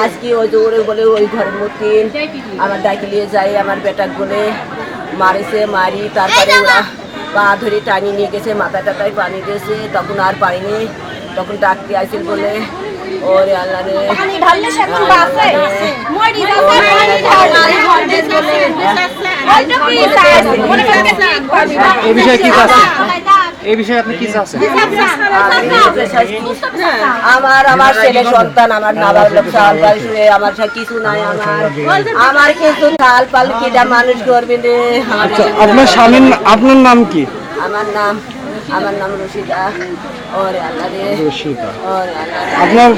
আজকে ওই দৌড়ে বলে ওই ঘরের মধ্যে আমার ডাকি নিয়ে যাই আমার বেটার বলে মারেছে মারি তারপরে ওরা পা ধরে টানিয়ে নিয়ে গেছে মাথা টাটায় পানি দিয়েছে তখন আর পারিনি তখন ডাকতে আসছিল বলে ওরে আল্লাহ রে এই বিষয়ে কি চাচ্ছেন এই বিষয়ে আপনি কি চাচ্ছেন আমার ছেলে সন্তান আমার নাবার লোক চাল পাল শুয়ে আমার কিছু নাই আমার কিছু চাল পাল কিটা মানুষ করবে রে আপনার স্বামীর আপনার নাম কি আমার নাম রশিদা ওরে আল্লাহ রে রশিদা ওরে আল্লাহ আপনার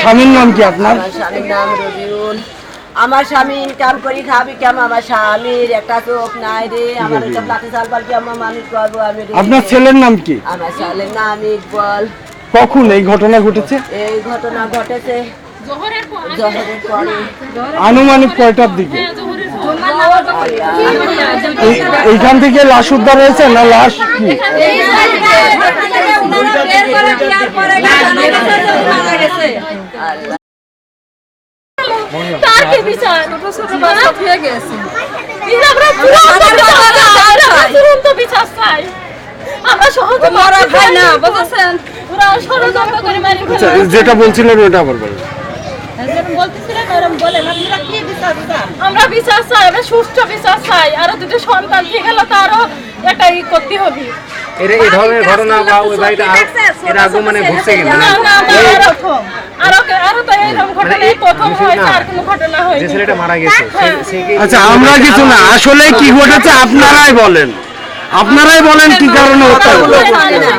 স্বামীর নাম কি আপনার আমার স্বামীর নাম রবিউল আমার স্বামী ইনকাম করি খাবি কেমন আমার স্বামীর একটা চোখ নাই রে আমার একটা লাঠি চাল পাল কেমন মানুষ করবো আমি আপনার ছেলের নাম কি আমার ছেলের নাম ইকবাল কখন এই ঘটনা ঘটেছে এই ঘটনা ঘটেছে জোহরের পরে আনুমানিক কয়টার দিকে এইখান থেকে লাশ উদ্ধার হয়েছে না লাশ কি যেটা বলছিলেন ওটা আবার বলেন আমরা বিচার চাই আমরা সুষ্ঠু বিচার চাই আরো দুটো সন্তান ঠিক গেল তারও একটা ই করতে হবে এই ধরনের ঘটনা বা ওই বাড়িতে এর আগে মানে ঘটছে কিনা আরো তো এরকম ঘটনা এই প্রথম হয়েছে আর কোনো ঘটনা হয়নি যে ছেলেটা মারা গেছে আচ্ছা আমরা কিছু না আসলে কি ঘটেছে আপনারাই বলেন কি কারণে হত্যা হলো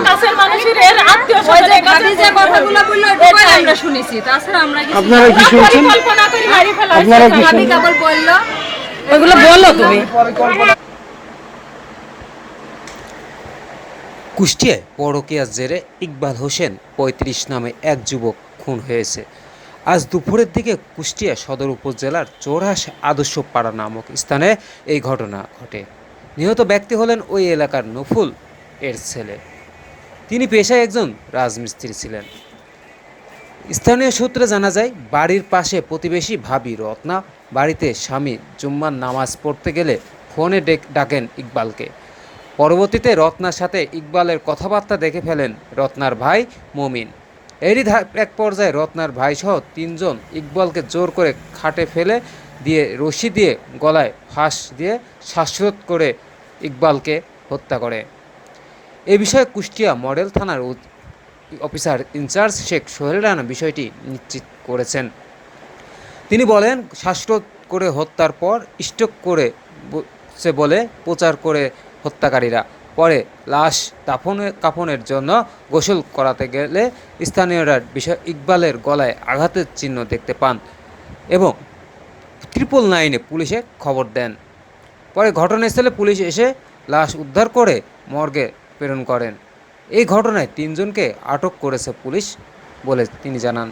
কাছের মানুষের এর আত্মীয়-স্বজনের কাছে যে কথাগুলো বললো ওটাই আমরা শুনেছি তাছাড়া আমরা কিছু আপনারা কি শুনছেন কল্পনা করে মারি ফেলা আপনারা কি আমি কেবল বললো ওগুলো বললো তুমি কুষ্টিয়ায় পরকীয়ার জেরে ইকবাল হোসেন ৩৫ নামে এক যুবক খুন হয়েছে। আজ দুপুরের দিকে কুষ্টিয়া সদর উপজেলার চৌরাস আদর্শ পাড়া নামক স্থানে এই ঘটনা ঘটে। নিহত ব্যক্তি হলেন ওই এলাকার নফুল এর ছেলে। তিনি পেশায় একজন রাজমিস্ত্রি ছিলেন। স্থানীয় সূত্রে জানা যায় বাড়ির পাশে প্রতিবেশী ভাবি রত্না বাড়িতে স্বামী জুম্মার নামাজ পড়তে গেলে ফোনে ডাকেন ইকবালকে। পরবর্তীতে রত্নার সাথে ইকবালের কথাবার্তা দেখে ফেলেন রত্নার ভাই মমিন। এরই এক পর্যায়ে রত্নার ভাইসহ ৩ জন ইকবালকে জোর করে খাটে ফেলে দিয়ে রশি দিয়ে গলায় ফাঁস দিয়ে শ্বাসরোধ করে ইকবালকে হত্যা করে। এ বিষয়ে কুষ্টিয়া মডেল থানার অফিসার ইনচার্জ শেখ সোহেল রানা বিষয়টি নিশ্চিত করেছেন। তিনি বলেন, শ্বাসরোধ করে হত্যার পর স্ট্রোক করে বলে প্রচার করে হত্যাকারীরা পরে লাশ কাফনের জন্য গোসল করাতে গেলে স্থানীয়রা বিষয় ইকবালের গলায় আঘাতের চিহ্ন দেখতে পান এবং 999-এ পুলিশে খবর দেন। পরে ঘটনাস্থলে পুলিশ এসে লাশ উদ্ধার করে মর্গে প্রেরণ করেন। এই ঘটনায় 3 জনকে আটক করেছে পুলিশ বলে তিনি জানান।